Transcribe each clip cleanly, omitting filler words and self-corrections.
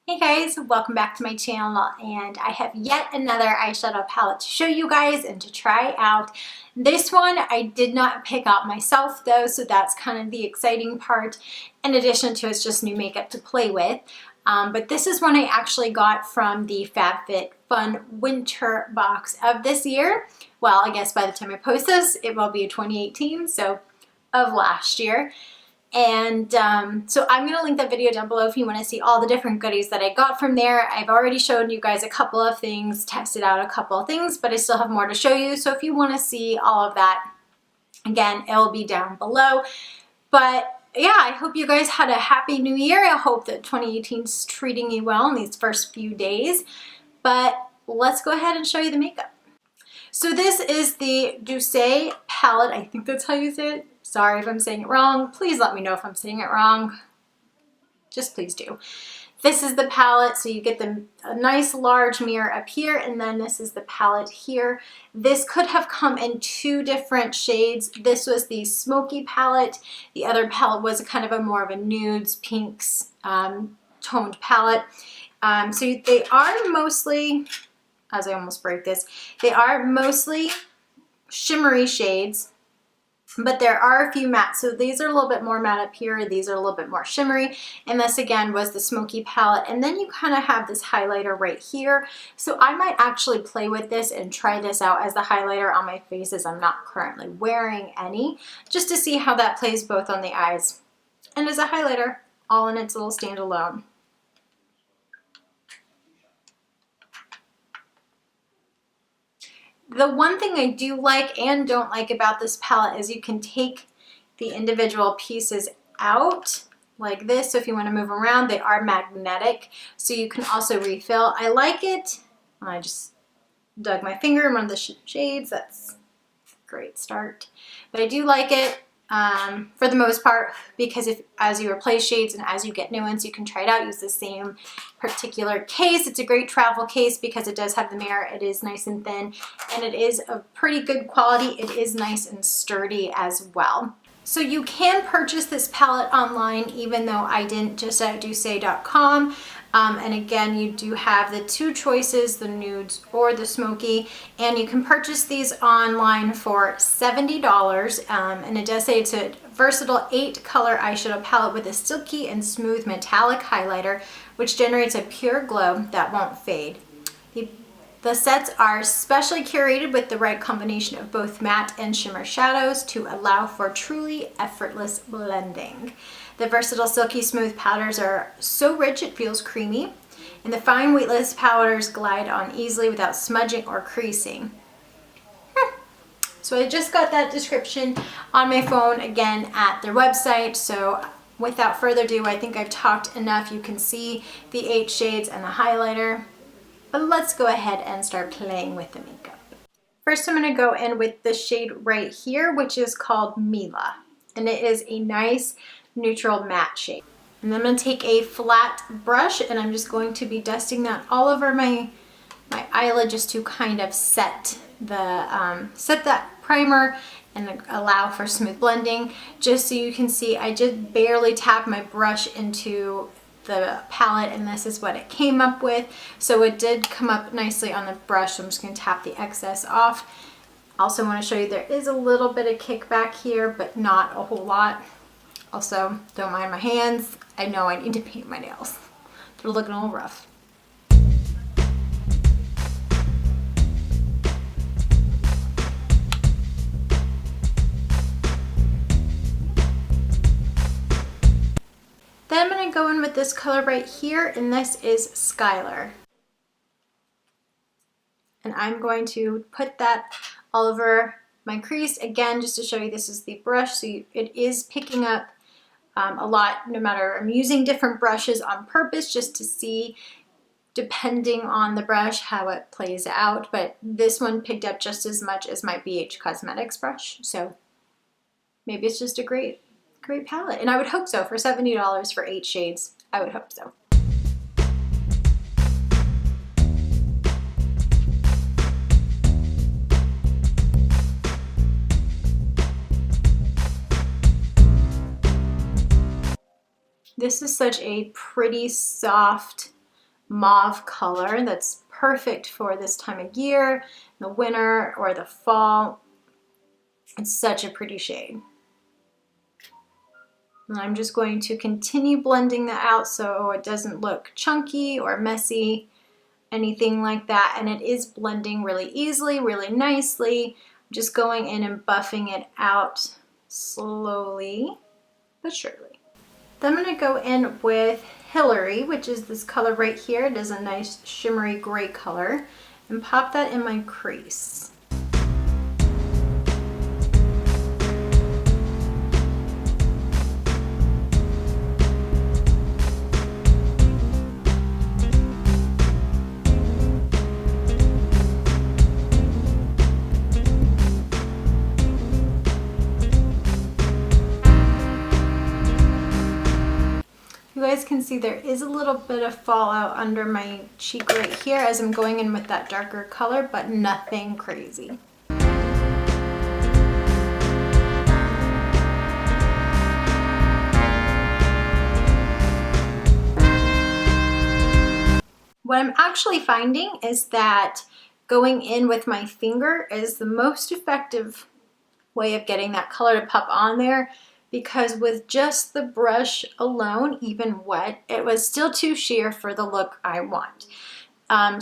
Hey guys, welcome back to my channel, and I have yet another eyeshadow palette to show you guys and to try out. This one I did not pick out myself though, so that's kind of the exciting part. In addition to it's just new makeup to play with. But this is one I actually got from the FabFitFun winter box of this year. Well, I guess by the time I post this, it will be 2018, so of last year. And so I'm going to link that video down below if you want to see all the different goodies that I got from there. I've already shown you guys a couple of things, tested out a couple of things, but I still have more to show you. So if you want to see all of that, again, it will be down below. But yeah, I hope you guys had a happy new year. I hope that 2018 is treating you well in these first few days. But let's go ahead and show you the makeup. So this is the DOUCCE palette. I think that's how you say it. Sorry if I'm saying it wrong. Please let me know if I'm saying it wrong. Just please do. This is the palette, so you get a nice large mirror up here, and then this is the palette here. This could have come in two different shades. This was the smoky palette. The other palette was kind of more of a nudes, pinks toned palette. So they are mostly, as I almost break this, they are mostly shimmery shades. But there are a few matte, so these are a little bit more matte up here, these are a little bit more shimmery, and this again was the smoky palette. And then you kind of have this highlighter right here, so I might actually play with this and try this out as the highlighter on my face, as I'm not currently wearing any, just to see how that plays both on the eyes and as a highlighter, all in its little standalone. The one thing I do like and don't like about this palette is you can take the individual pieces out like this. So if you want to move around, they are magnetic, so you can also refill. I like it. I just dug my finger in one of the shades. That's a great start. But I do like it for the most part, because as you replace shades and as you get new ones, you can try it out. Use the same particular case. It's a great travel case because it does have the mirror. It is nice and thin, and it is of pretty good quality. It is nice and sturdy as well. So you can purchase this palette online, even though I didn't, just at DOUCCE.com. And again, you do have the two choices, the nudes or the smoky, and you can purchase these online for $70. And it does say it's a versatile 8-color eyeshadow palette with a silky and smooth metallic highlighter, which generates a pure glow that won't fade. The sets are specially curated with the right combination of both matte and shimmer shadows to allow for truly effortless blending. The versatile silky smooth powders are so rich it feels creamy, and the fine weightless powders glide on easily without smudging or creasing. So I just got that description on my phone again at their website, so without further ado, I think I've talked enough. You can see the 8 shades and the highlighter. But let's go ahead and start playing with the makeup. First, I'm going to go in with the shade right here, which is called Mila. And it is a nice neutral matte shade. And then I'm going to take a flat brush, and I'm just going to be dusting that all over my eyelid, just to kind of set that primer and allow for smooth blending. Just so you can see, I just barely tapped my brush into the palette, and this is what it came up with. So it did come up nicely on the brush, so I'm just going to tap the excess off. Also want to show you there is a little bit of kickback here, but not a whole lot. Also, don't mind my hands. I know I need to paint my nails. They're looking a little rough. Then I'm going to go in with this color right here, and this is Skylar. And I'm going to put that all over my crease. Again, just to show you, this is the brush, so it is picking up a lot, no matter, I'm using different brushes on purpose just to see, depending on the brush, how it plays out. But this one picked up just as much as my BH Cosmetics brush, so maybe it's just a great palette, and I would hope so. For $70 for 8 shades, I would hope so. This is such a pretty soft mauve color that's perfect for this time of year, the winter or the fall. It's such a pretty shade. And I'm just going to continue blending that out so it doesn't look chunky or messy, anything like that. And it is blending really easily, really nicely. I'm just going in and buffing it out slowly but surely. Then I'm going to go in with Hillary, which is this color right here. It is a nice shimmery gray color, and pop that in my crease. You guys can see there is a little bit of fallout under my cheek right here as I'm going in with that darker color, but nothing crazy. What I'm actually finding is that going in with my finger is the most effective way of getting that color to pop on there, because with just the brush alone, even wet, it was still too sheer for the look I want.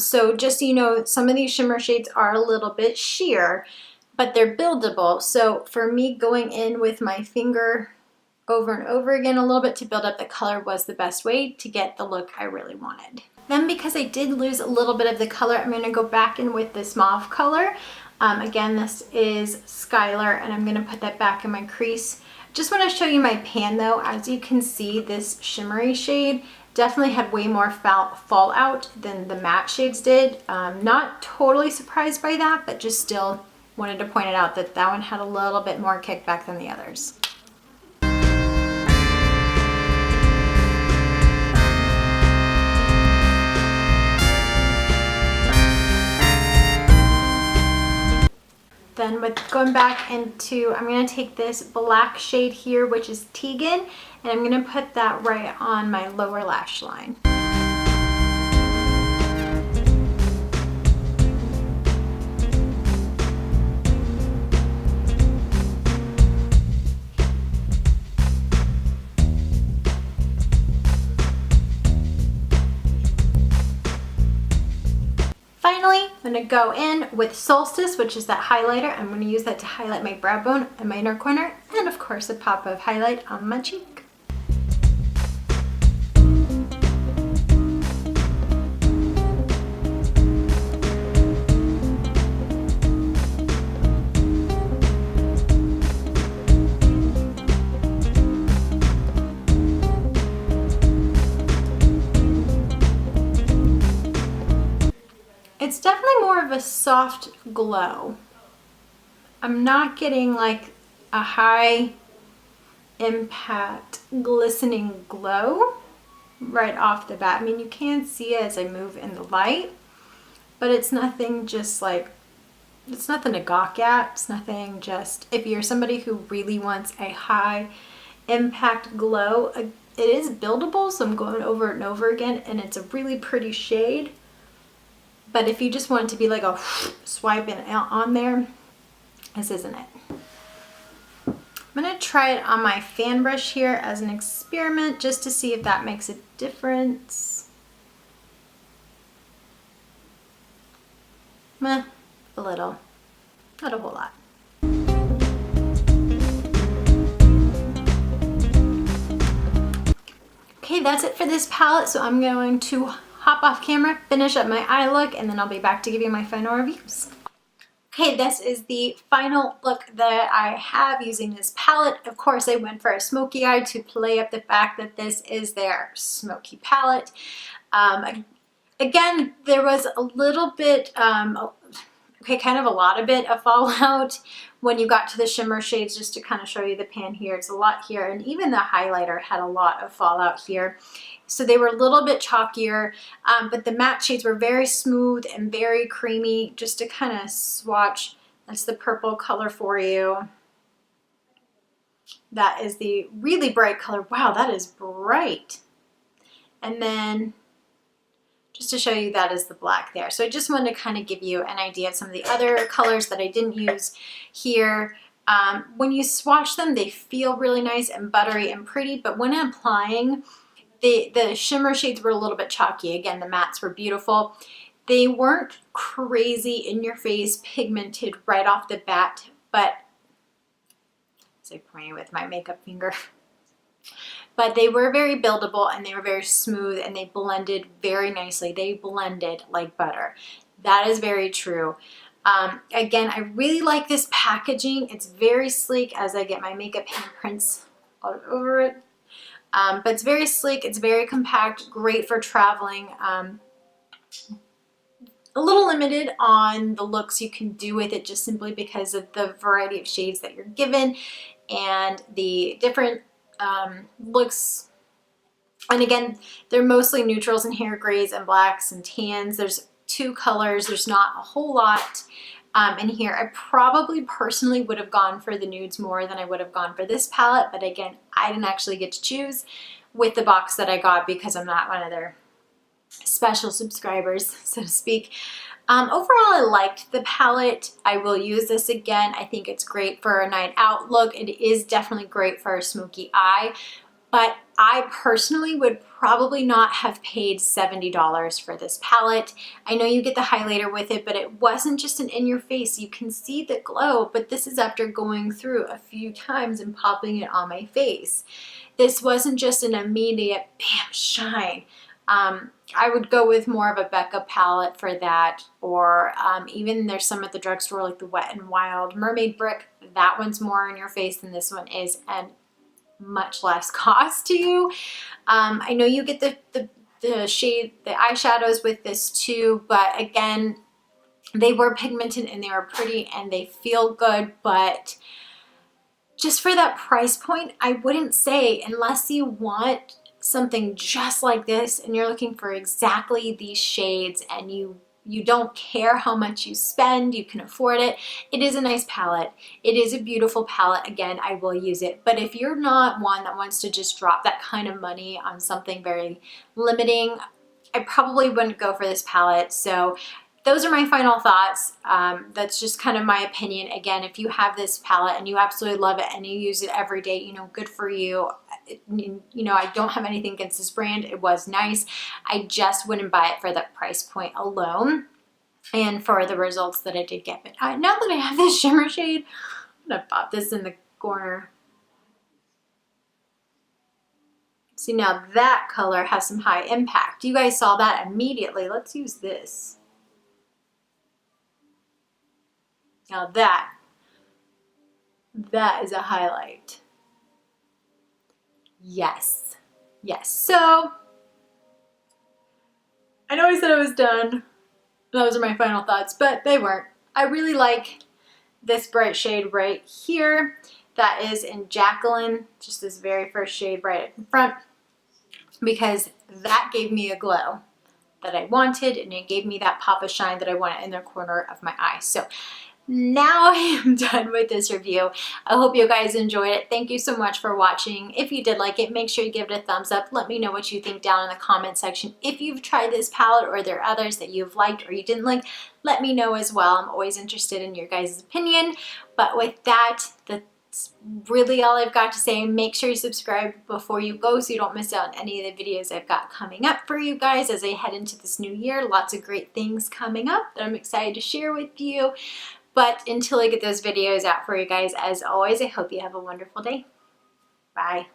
So just so you know, some of these shimmer shades are a little bit sheer, but they're buildable. So for me, going in with my finger over and over again a little bit to build up the color was the best way to get the look I really wanted. Then because I did lose a little bit of the color, I'm going to go back in with this mauve color. Again, this is Skylar, and I'm going to put that back in my crease. Just want to show you my pan though. As you can see, this shimmery shade definitely had way more fallout than the matte shades did. Not totally surprised by that, but just still wanted to point it out that that one had a little bit more kickback than the others. Then with going back into, I'm going to take this black shade here, which is Tegan, and I'm going to put that right on my lower lash line. Finally, I'm going to go in with Solstice, which is that highlighter. I'm going to use that to highlight my brow bone and my inner corner, and of course a pop of highlight on my cheek. It's definitely more of a soft glow. I'm not getting like a high impact glistening glow right off the bat. I mean, you can see it as I move in the light, but it's nothing just like, it's nothing to gawk at. It's nothing just, if you're somebody who really wants a high impact glow, it is buildable, so I'm going over it and over again, and it's a really pretty shade. But if you just want it to be like a swiping on there, this isn't it. I'm going to try it on my fan brush here as an experiment just to see if that makes a difference. Meh, a little, not a whole lot. Okay, that's it for this palette, so I'm going to hop off camera, finish up my eye look, and then I'll be back to give you my final reviews. Okay, this is the final look that I have using this palette. Of course, I went for a smoky eye to play up the fact that this is their smoky palette. Again, there was a little bit, okay, kind of a lot of bit of fallout when you got to the shimmer shades, just to kind of show you the pan here. It's a lot here, and even the highlighter had a lot of fallout here. So they were a little bit chalkier, but the matte shades were very smooth and very creamy. Just to kind of swatch, that's the purple color for you. That is the really bright color. Wow, that is bright. And then just to show you that is the black there. So I just wanted to kind of give you an idea of some of the other colors that I didn't use here. When you swatch them, they feel really nice and buttery and pretty, but when applying, the shimmer shades were a little bit chalky. Again, the mattes were beautiful. They weren't crazy in your face pigmented right off the bat, but as I point with my makeup finger, but they were very buildable and they were very smooth and they blended very nicely. They blended like butter. That is very true. Again, I really like this packaging. It's very sleek as I get my makeup handprints all over it. But it's very sleek, it's very compact, great for traveling. A little limited on the looks you can do with it just simply because of the variety of shades that you're given and the different looks. And again, they're mostly neutrals in here, grays and blacks and tans. There's 2 colors, there's not a whole lot in here. I probably personally would have gone for the nudes more than I would have gone for this palette, but again, I didn't actually get to choose with the box that I got because I'm not one of their special subscribers, so to speak. Overall, I liked the palette. I will use this again. I think it's great for a night out look. It is definitely great for a smoky eye, but I personally would probably not have paid $70 for this palette. I know you get the highlighter with it, but it wasn't just an in your face. You can see the glow, but this is after going through a few times and popping it on my face. This wasn't just an immediate bam shine. I would go with more of a Becca palette for that, or even there's some at the drugstore like the Wet n Wild Mermaid Brick. That one's more in your face than this one is, and much less cost to you. I know you get the shade, the eyeshadows with this too, but again, they were pigmented and they were pretty and they feel good, but just for that price point, I wouldn't say, unless you want something just like this and you're looking for exactly these shades and you don't care how much you spend, you can afford it. It is a nice palette. It is a beautiful palette. Again, I will use it. But if you're not one that wants to just drop that kind of money on something very limiting, I probably wouldn't go for this palette. So those are my final thoughts. That's just kind of my opinion. Again, if you have this palette and you absolutely love it and you use it every day, you know, good for you. You know, I don't have anything against this brand. It was nice. I just wouldn't buy it for that price point alone and for the results that I did get. But now that I have this shimmer shade, I'm gonna pop this in the corner. See, now that color has some high impact. You guys saw that immediately. Let's use this. Now that is a highlight. Yes, yes. So I know I said I was done. Those are my final thoughts, but they weren't. I really like this bright shade right here. That is in Jacqueline, just this very first shade right in front, because that gave me a glow that I wanted, and it gave me that pop of shine that I wanted in the corner of my eye. So now I am done with this review. I hope you guys enjoyed it. Thank you so much for watching. If you did like it, make sure you give it a thumbs up. Let me know what you think down in the comment section. If you've tried this palette or there are others that you've liked or you didn't like, let me know as well. I'm always interested in your guys' opinion. But with that, that's really all I've got to say. Make sure you subscribe before you go so you don't miss out on any of the videos I've got coming up for you guys as I head into this new year. Lots of great things coming up that I'm excited to share with you. But until I get those videos out for you guys, as always, I hope you have a wonderful day. Bye.